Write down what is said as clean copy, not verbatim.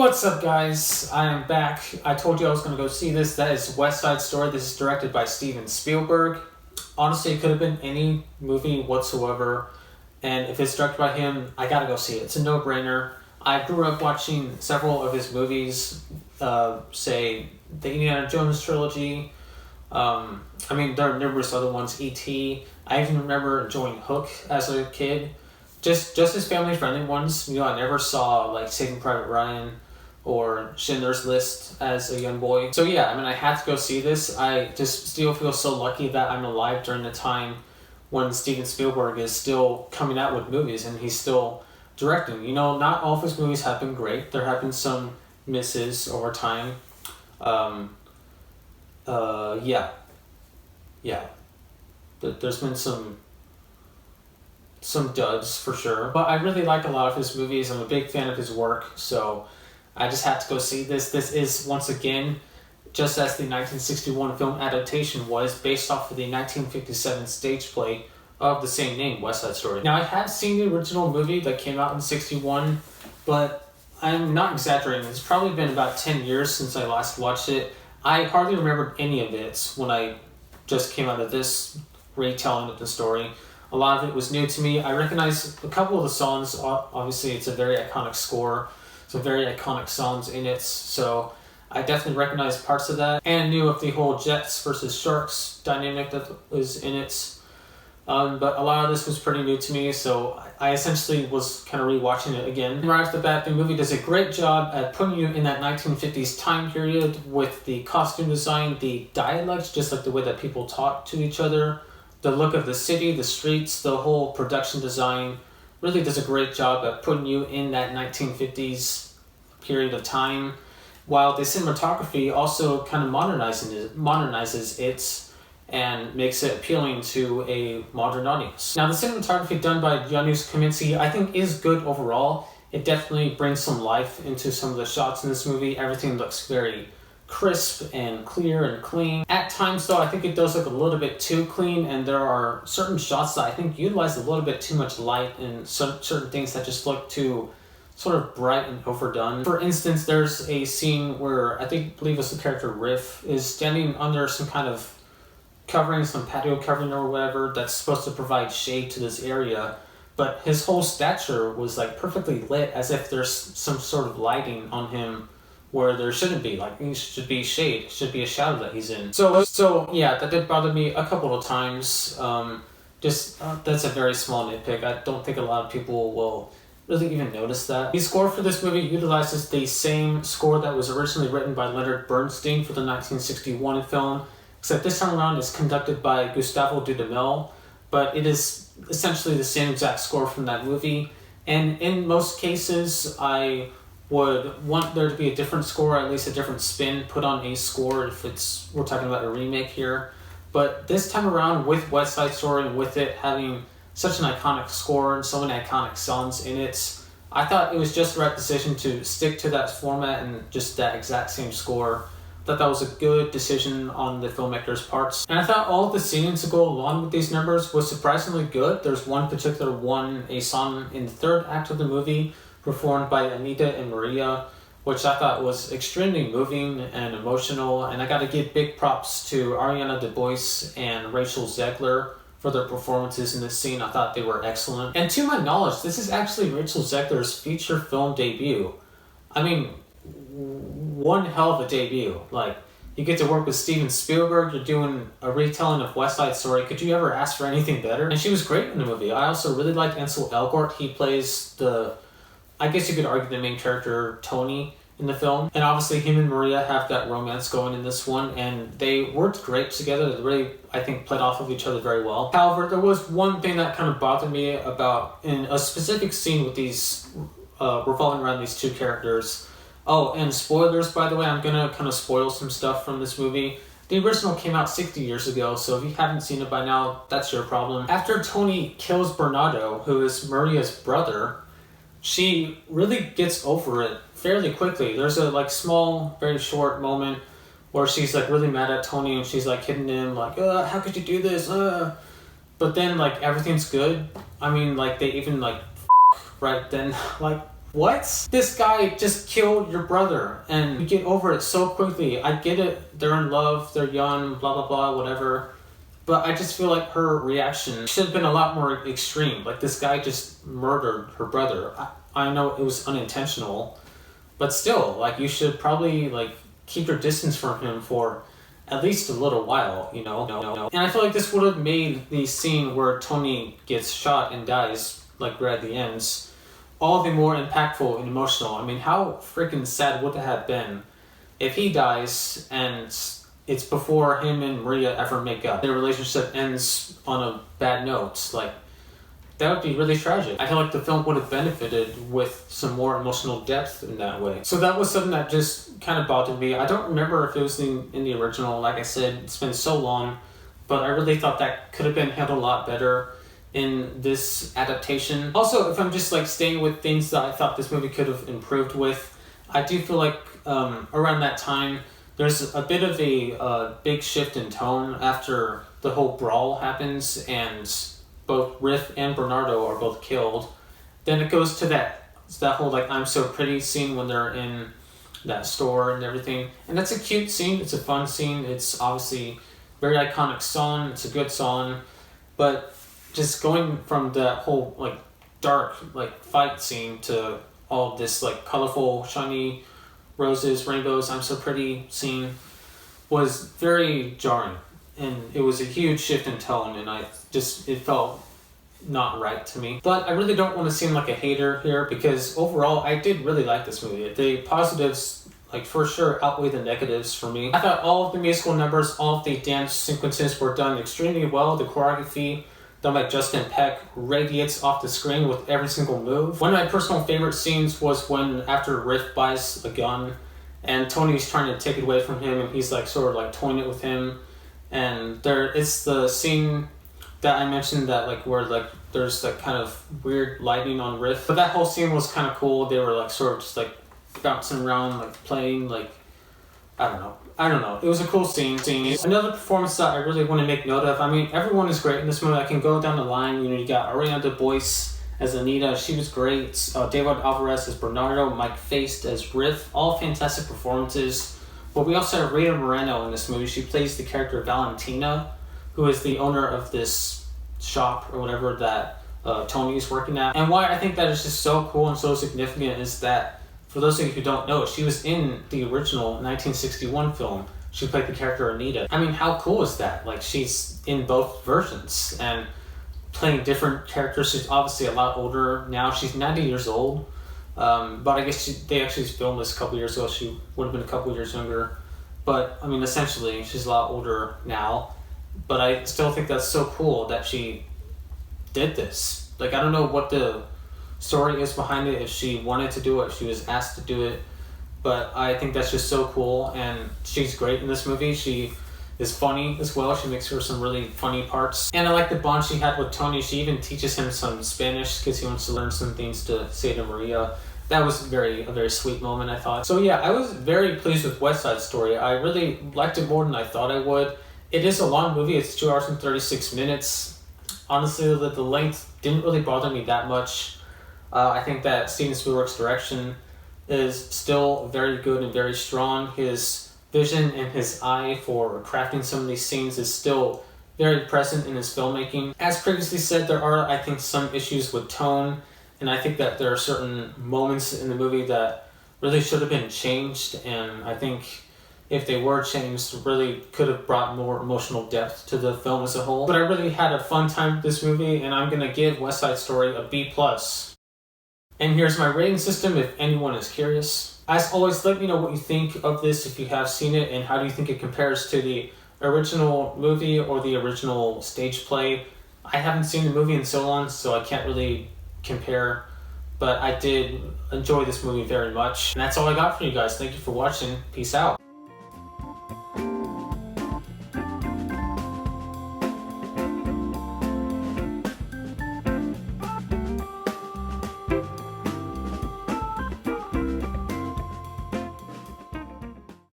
What's up, guys? I am back. I told you I was going to go see this. That is West Side Story. This is directed by Steven Spielberg. Honestly, it could have been any movie whatsoever. And if it's directed by him, I gotta go see it. It's a no-brainer. I grew up watching several of his movies, say, the Indiana Jones trilogy. There are numerous other ones, E.T. I even remember enjoying Hook as a kid. Just his family-friendly ones. I never saw, like, Saving Private Ryan or Schindler's List as a young boy. So yeah, I had to go see this. I just still feel so lucky that I'm alive during the time when Steven Spielberg is still coming out with movies and he's still directing. Not all of his movies have been great. There have been some misses over time. There's been some duds for sure. But I really like a lot of his movies. I'm a big fan of his work, so I just had to go see this. This is, once again, just as the 1961 film adaptation was, based off of the 1957 stage play of the same name, West Side Story. Now, I have seen the original movie that came out in 61, but I'm not exaggerating. It's probably been about 10 years since I last watched it. I hardly remembered any of it when I just came out of this retelling of the story. A lot of it was new to me. I recognize a couple of the songs. Obviously, it's a very iconic score. Some very iconic songs in it, so I definitely recognized parts of that, and knew of the whole Jets versus Sharks dynamic that was in it. But a lot of this was pretty new to me, so I essentially was kind of rewatching it again. Right off the bat, the movie does a great job at putting you in that 1950s time period with the costume design, the dialects, just like the way that people talk to each other, the look of the city, the streets, the whole production design really does a great job at putting you in that 1950s period of time, while the cinematography also kind of modernizes it and makes it appealing to a modern audience. Now, the cinematography done by Janusz Kaminski, I think, is good overall. It definitely brings some life into some of the shots in this movie. Everything looks very crisp and clear and clean. At times, though, I think it does look a little bit too clean, and there are certain shots that I think utilize a little bit too much light and certain things that just look too sort of bright and overdone. For instance, there's a scene where I believe it's the character Riff is standing under some kind of covering, some patio covering or whatever that's supposed to provide shade to this area, but his whole stature was like perfectly lit, as if there's some sort of lighting on him where there shouldn't be. Like, it should be shade, it should be a shadow that he's in. So yeah, that did bother me a couple of times. That's a very small nitpick. I don't think a lot of people will really even notice that. The score for this movie utilizes the same score that was originally written by Leonard Bernstein for the 1961 film, except this time around it's conducted by Gustavo Dudamel, but it is essentially the same exact score from that movie. And in most cases, I would want there to be a different score, or at least a different spin put on a score if we're talking about a remake here. But this time around, with West Side Story and with it having such an iconic score and so many iconic songs in it, I thought it was just the right decision to stick to that format and just that exact same score. I thought that was a good decision on the filmmaker's parts. And I thought all of the scenes to go along with these numbers was surprisingly good. There's one particular one, a song in the third act of the movie, performed by Anita and Maria, which I thought was extremely moving and emotional. And I gotta give big props to Ariana DeBose and Rachel Zegler for their performances in this scene. I thought they were excellent. And to my knowledge, this is actually Rachel Zegler's feature film debut. One hell of a debut. Like, you get to work with Steven Spielberg, you're doing a retelling of West Side Story. Could you ever ask for anything better? And she was great in the movie. I also really liked Ansel Elgort. He plays I guess you could argue the main character, Tony, in the film. And obviously him and Maria have that romance going in this one, and they worked great together. They really, I think, played off of each other very well. However, there was one thing that kind of bothered me about in a specific scene with these revolving around these two characters. Oh, and spoilers, by the way, I'm gonna kind of spoil some stuff from this movie. The original came out 60 years ago, so if you haven't seen it by now, that's your problem. After Tony kills Bernardo, who is Maria's brother, she really gets over it fairly quickly. There's a small, very short moment where she's really mad at Tony and she's hitting him how could you do this? But then everything's good. They even right then What? This guy just killed your brother, and you get over it so quickly. I get it, they're in love, they're young, blah blah blah, whatever. But I just feel like her reaction should have been a lot more extreme. Like, this guy just murdered her brother. I know it was unintentional, but still, like, you should probably, like, keep your distance from him for at least a little while, you know? And I feel like this would have made the scene where Tony gets shot and dies, like right at the ends, all the more impactful and emotional. I mean, how freaking sad would it have been if he dies and it's before him and Maria ever make up? Their relationship ends on a bad note. Like, that would be really tragic. I feel like the film would have benefited with some more emotional depth in that way. So that was something that just kind of bothered me. I don't remember if it was in the original. Like I said, it's been so long, but I really thought that could have been handled a lot better in this adaptation. Also, if I'm just like staying with things that I thought this movie could have improved with, I do feel like around that time, there's a bit of a big shift in tone after the whole brawl happens and both Riff and Bernardo are both killed. Then it goes to that whole like I'm so pretty scene when they're in that store and everything. And that's a cute scene, it's a fun scene, it's obviously very iconic song, it's a good song, but just going from that whole like dark like fight scene to all this like colorful, shiny roses, rainbows, I'm so pretty scene was very jarring, and it was a huge shift in tone, and it felt not right to me. But I really don't want to seem like a hater here, because overall I did really like this movie. The positives, like, for sure outweigh the negatives for me. I thought all of the musical numbers, all of the dance sequences were done extremely well. The choreography done by Justin Peck radiates off the screen with every single move. One of my personal favorite scenes was when after Riff buys a gun and Tony's trying to take it away from him, and he's like sort of like toying it with him, and it's the scene that I mentioned that like where like there's like kind of weird lighting on Riff, but that whole scene was kind of cool. They were like sort of just like bouncing around, like playing, like I don't know. It was a cool scene. Another performance that I really want to make note of, I mean, everyone is great in this movie. I can go down the line. You know, you got Ariana DeBose as Anita. She was great. David Alvarez as Bernardo. Mike Faist as Riff. All fantastic performances. But we also have Rita Moreno in this movie. She plays the character Valentina, who is the owner of this shop or whatever that Tony is working at. And why I think that is just so cool and so significant is that, for those of you who don't know, she was in the original 1961 film. She played the character Anita. I mean, how cool is that? Like, she's in both versions and playing different characters. She's obviously a lot older now. She's 90 years old. But I guess they actually filmed this a couple years ago. She would have been a couple years younger. But, I mean, essentially, she's a lot older now. But I still think that's so cool that she did this. Like, I don't know what the story is behind it, if she wanted to do it, if she was asked to do it, but I think that's just so cool, and she's great in this movie. She is funny as well. She makes her some really funny parts, and I like the bond she had with Tony. She even teaches him some Spanish because he wants to learn some things to say to Maria. That was a very sweet moment, I thought. So yeah, I was very pleased with West Side Story. I really liked it more than I thought I would. It is a long movie. It's 2 hours and 36 minutes. Honestly, the length didn't really bother me that much. I think that Steven Spielberg's direction is still very good and very strong. His vision and his eye for crafting some of these scenes is still very present in his filmmaking. As previously said, there are, I think, some issues with tone, and I think that there are certain moments in the movie that really should have been changed, and I think if they were changed, really could have brought more emotional depth to the film as a whole. But I really had a fun time with this movie, and I'm going to give West Side Story a B+. And here's my rating system if anyone is curious. As always, let me know what you think of this if you have seen it, and how do you think it compares to the original movie or the original stage play. I haven't seen the movie in so long, so I can't really compare, but I did enjoy this movie very much. And that's all I got for you guys. Thank you for watching. Peace out.